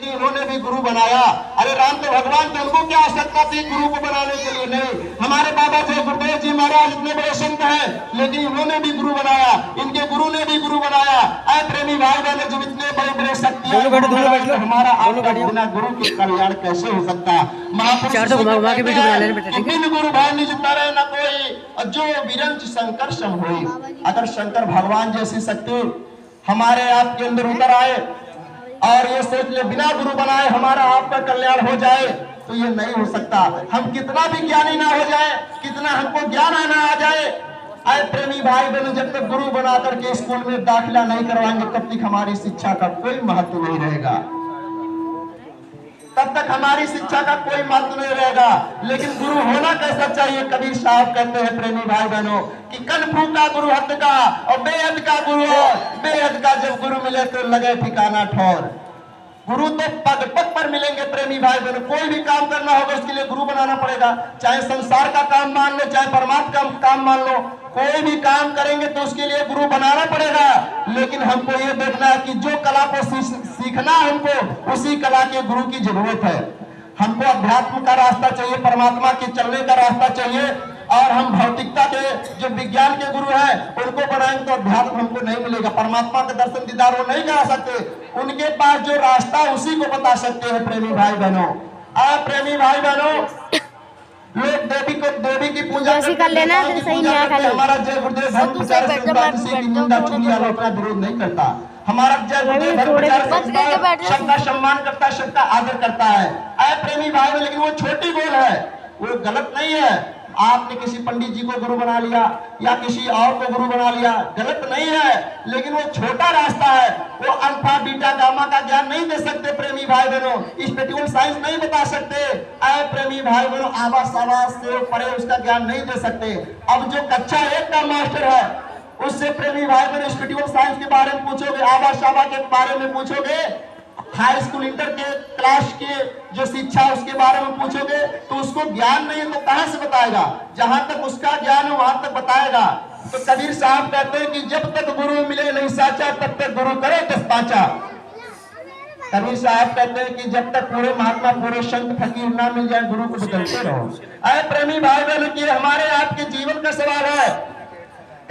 कि इन्होंने भी गुरु बनाया। अरे राम तो भगवान थे, उनको क्या आवश्यकता थी गुरु को बनाने के लिए? नहीं, हमारे बाबा जी गुरुदेव जी महाराज इतने बड़े संत हैं, लेकिन इन्होंने भी गुरु बनाया, इनके गुरु ने भी गुरु बनाया। ऐ प्रेमी भाई बहनों, जब इतने बड़े बड़े शक्ति हमारा आपका बिना गुरु के कल्याण कैसे हो सकता? महापुरुष गुरु भाई निज तरह न कोई, जो विरंच शंकर सम होई। अगर शंकर भगवान जैसी शक्ति हमारे आपके अंदर उतर आए और ये सोच ले बिना गुरु बनाए हमारा आपका कल्याण हो जाए, तो ये नहीं हो सकता। हम कितना भी ज्ञानी ना हो जाए, कितना हमको ज्ञान आना आ जाए, आए प्रेमी भाई बहनों, जब तक गुरु बना करके स्कूल में दाखिला नहीं करवाएंगे तब तक हमारी शिक्षा का कोई महत्व नहीं रहेगा, तब तक हमारी शिक्षा का कोई महत्व नहीं रहेगा। लेकिन गुरु होना कैसा चाहिए? कबीर साहब कहते हैं प्रेमी भाई बहनों कि कनफू का गुरु हद का और बेहद का गुरु, बेहद का जब गुरु मिले तो लगे ठिकाना ठौर। गुरु तो पग पग पर मिलेंगे प्रेमी भाई बहनों। कोई भी काम करना होगा उसके लिए गुरु बनाना पड़ेगा, चाहे संसार का काम मान लो, चाहे परमात्मा का काम मान लो, कोई भी काम करेंगे तो उसके लिए गुरु बनाना पड़ेगा। लेकिन हमको ये देखना है कि जो कला को सीखना हमको, उसी कला के गुरु की जरूरत है। हमको अध्यात्म का रास्ता चाहिए, परमात्मा के चलने का रास्ता चाहिए, और हम भौतिकता के जो विज्ञान के गुरु हैं उनको बनाएंगे तो अध्यात्म हमको नहीं मिलेगा, परमात्मा के दर्शन दीदार वो नहीं करा सकते। उनके पास जो रास्ता उसी को बता सकते हैं प्रेमी भाई बहनों। प्रेमी भाई बहनों, लोग देवी की पूजा कर लेना, सही नहीं आता। हमारा जय गुरुदेव धर्म प्रचार की निंदा चुगली आलोचना विरोध नहीं करता। हमारा जय गुरुदेव धर्म प्रचार सबका सम्मान करता है, सबका आदर करता है। प्रेमी भाई, लेकिन वो छोटी गोल है, वो गलत नहीं है। आपने किसी पंडित जी को गुरु बना लिया या किसी और को गुरु बना लिया, गलत नहीं है, लेकिन वो छोटा रास्ता है। वो अल्फा बीटा गामा का ज्ञान नहीं दे सकते प्रेमी भाई बहनों, स्पिरिचुअल साइंस नहीं बता सकते। आए प्रेमी भाई बहनों, आवास आवास से परे उसका ज्ञान नहीं दे सकते। अब जो कक्षा 1 का मास्टर है उससे प्रेमी भाई बहनों स्पिरिचुअल साइंस के बारे में पूछोगे, आवास आवास के बारे में पूछोगे, हाई स्कूल इंटर के क्लास के जो शिक्षा उसके बारे में पूछोगे तो उसको ज्ञान नहीं है तो कहां से बताएगा? जहां तक उसका ज्ञान है वहां तक बताएगा। तो कबीर साहब कहते हैं कि जब तक गुरु मिले नहीं साचा, तब तक गुरु करे दस पाचा। कबीर साहब कहते हैं कि जब तक पूरे महात्मा, पूरे संत फकीर ना मिल जाए, गुरु को बदलते रहो। अरे प्रेमी भाई बहनों, कि हमारे आपके जीवन का सवाल है।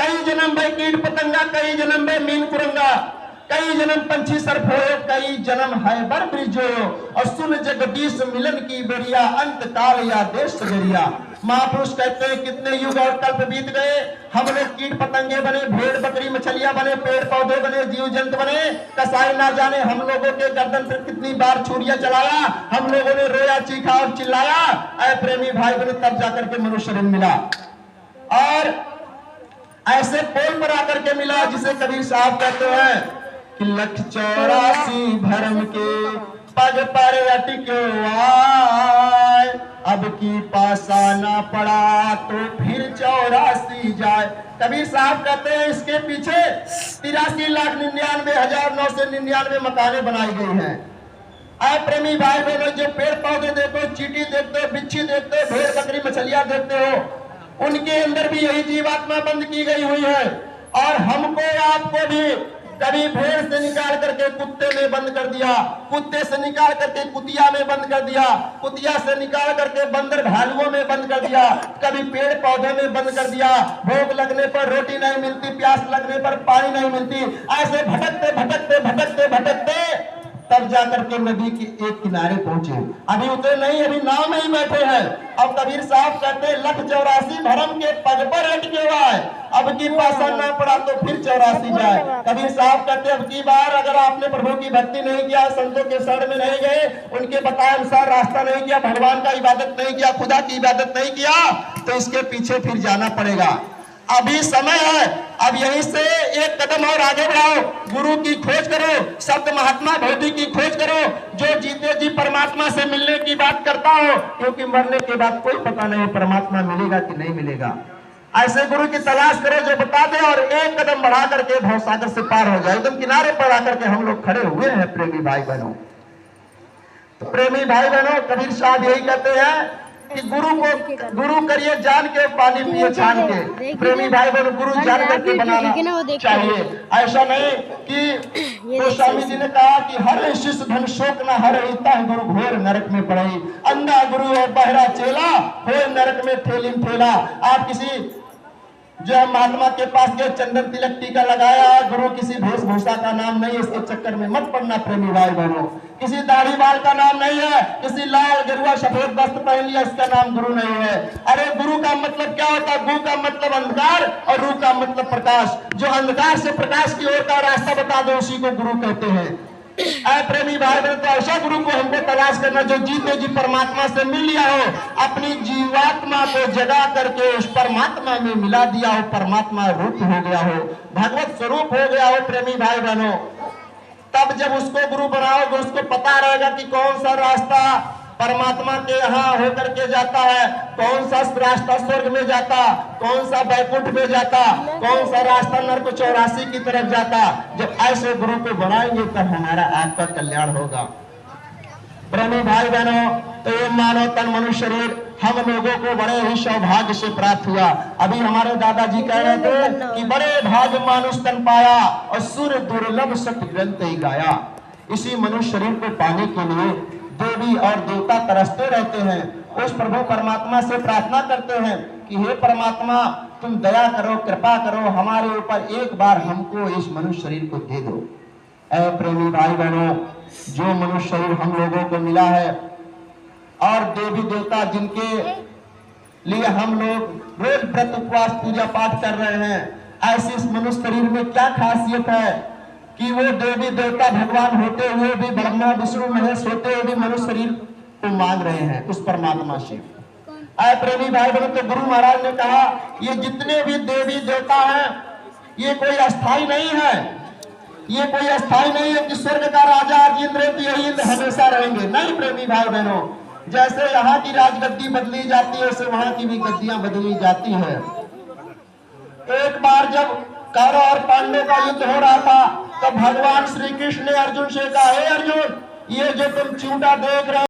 कई जन्म में कीट पतंगा, कई जन्म में मीन कुरंगा, कई जन्म पंछी सर्प होए, कई जन्म है बर ब्रिजो, और सुन जगदीश मिलन की बेरिया, अंत काल या देश सगरिया। महापुरुष कहते हैं कितने युग और कल्प बीत गए, हम लोग कीट पतंगे बने, भेड़ बकरी मछलियां बने, पेड़ पौधे बने, जीव जंतु बने, कसाई ना जाने हम लोगों के गर्दन पर कितनी बार छुरियां चलाया, हम लोगों ने रोया, चीखा और चिल्लाया। ऐ प्रेमी भाई बने, तब जाकर के मनुष्य शरीर मिला, और ऐसे पोल पर आकर के मिला जिसे कबीर साहब कहते हैं कि 184 भरम के पग पर अटके आए, अब की पासा ना पड़ा तो फिर 84 जाए। कबीर साहब कहते हैं इसके पीछे 83,99,999 मकाने बनाई गई हैं। आए प्रेमी भाई बहनों, जो पेड़ पौधे देखो, चींटी देखते हो, बिच्छी देखते हो, भेड़ बकरी मछलियां देखते हो, उनके अंदर भी यही जीवात्मा बंद की गई हुई है। और हमको आपको भी कभी भेड़ से निकाल करके कुत्ते में बंद कर दिया, कुत्ते से निकाल करके कुतिया में बंद कर दिया, कुतिया से निकाल करके बंदर भालुओं में बंद कर दिया, कभी पेड़ पौधे में बंद कर दिया। भूख लगने पर रोटी नहीं मिलती, प्यास लगने पर पानी नहीं मिलती, ऐसे भटकते भटकते भटकते भटकते तब जाकर के नदी के एक किनारे पहुंचे। अभी उतरे नहीं, अभी नाव में ही बैठे हैं। अब कबीर साहब कहते 184 भरम के पग पर अटके हुआ है, अब की पासा ना पड़ा तो फिर 84 जाए। कबीर साहब कहते अब की बार अगर आपने प्रभु की भक्ति नहीं किया, संतों के शरण में नहीं गए, उनके बताए अनुसार रास्ता नहीं किया, भगवान का इबादत नहीं किया, खुदा की इबादत नहीं किया, तो इसके पीछे फिर जाना पड़ेगा। अभी समय है, अब यहीं से एक कदम और आगे बढ़ाओ, गुरु की खोज करो, सत्य महात्मा भौतिक की खोज करो, जो जीते जी परमात्मा से मिलने की बात करता हो, क्योंकि मरने के बाद कोई पता नहीं परमात्मा मिलेगा कि नहीं मिलेगा। ऐसे गुरु की तलाश करो जो बता दे और एक कदम बढ़ा करके भवसागर से पार हो जाए। एकदम किनारे पर आकर के हम लोग खड़े हुए हैं प्रेमी भाई बहनों। तो प्रेमी भाई बहनों, कबीर साहब यही कहते हैं कि गुरु करिए जान के, पानी पिए छान के। प्रेमी भाई बहनों, गुरु जान करके बनाना चाहिए। ऐसा नहीं कि तो स्वामी जी ने कहा कि हर शिष्य धन शोक न हर हिता गुरु घोर नरक में पड़े, अंधा गुरु और बहरा चेला हो नरक में ठेलिम ठेला। आप किसी जो है महात्मा के पास गए, चंदन तिलक टीका लगाया, गुरु किसी वेशभूषा का नाम नहीं है, इसके चक्कर में मत पड़ना प्रेमी भाई बहनों। किसी दाढ़ी बाल का नाम नहीं है, किसी लाल गेरुआ सफेद वस्त्र पहन लिया, इसका नाम गुरु नहीं है। अरे गुरु का मतलब क्या होता है? गु का मतलब अंधकार और रू का मतलब प्रकाश। जो अंधकार से प्रकाश की ओर का रास्ता बता दो, उसी को गुरु कहते हैं। प्रेमी भाई बहन, तो ऐसा गुरु को हमको तलाश करना जो जीते जी परमात्मा से मिल लिया हो, अपनी जीवात्मा को जगा करके उस परमात्मा में मिला दिया हो, परमात्मा रूप हो गया हो, भगवत स्वरूप हो गया हो। प्रेमी भाई बहनों, तब जब उसको गुरु बनाओगे, उसको पता रहेगा कि कौन सा रास्ता परमात्मा के यहाँ होकर के जाता है, कौन सा रास्ता स्वर्ग में जाता, कौन सा बैकुंठ में जाता, कौन सा रास्ता नरक 84 की तरफ जाता। जब ऐसे गुरु को बनाएंगे तब हमारा आपका कल्याण होगा। प्रेमी भाई बहनों, तो ये मानव तन मनुष्य शरीर हम लोगों को बड़े ही सौभाग्य से प्राप्त हुआ। अभी हमारे दादाजी कह रहे थे कि बड़े भाग्य मानुष तन पाया और सूर्य दुर्लभ सत्य ग्रंथ ही गाया। इसी मनुष्य शरीर को पाने के लिए देवी और देवता तरसते रहते हैं, उस प्रभु परमात्मा से प्रार्थना करते हैं कि हे परमात्मा, तुम दया करो, कृपा करो, हमारे ऊपर एक बार हमको इस मनुष्य शरीर को दे दो। ऐ प्रेमी भाई बहनों, जो मनुष्य शरीर हम लोगों को मिला है और देवी देवता जिनके लिए हम लोग रोज व्रत उपवास पूजा पाठ कर रहे हैं, ऐसे इस मनुष्य शरीर में क्या खासियत है कि वो देवी देवता भगवान होते हुए भी, ब्रह्मा विष्णु महेश होते हुए भी मनुष्य शरीर को मांग रहे हैं उस परमात्मा से। आए प्रेमी भाई बहनों, तो गुरु महाराज ने कहा ये जितने भी देवी देवता हैं ये कोई अस्थाई नहीं है, ये कोई अस्थाई नहीं है कि स्वर्ग का राजा इंद्र है तो यही इंद्र हमेशा रहेंगे। नहीं प्रेमी भाई बहनों, जैसे यहाँ की राजगद्दी बदली जाती है वैसे वहां की भी गद्दियां बदली जाती है। एक बार जब कौरव और पांडव का युद्ध हो रहा था तो भगवान श्री कृष्ण ने अर्जुन से कहा, हे अर्जुन, ये जो तुम चिमटा देख रहे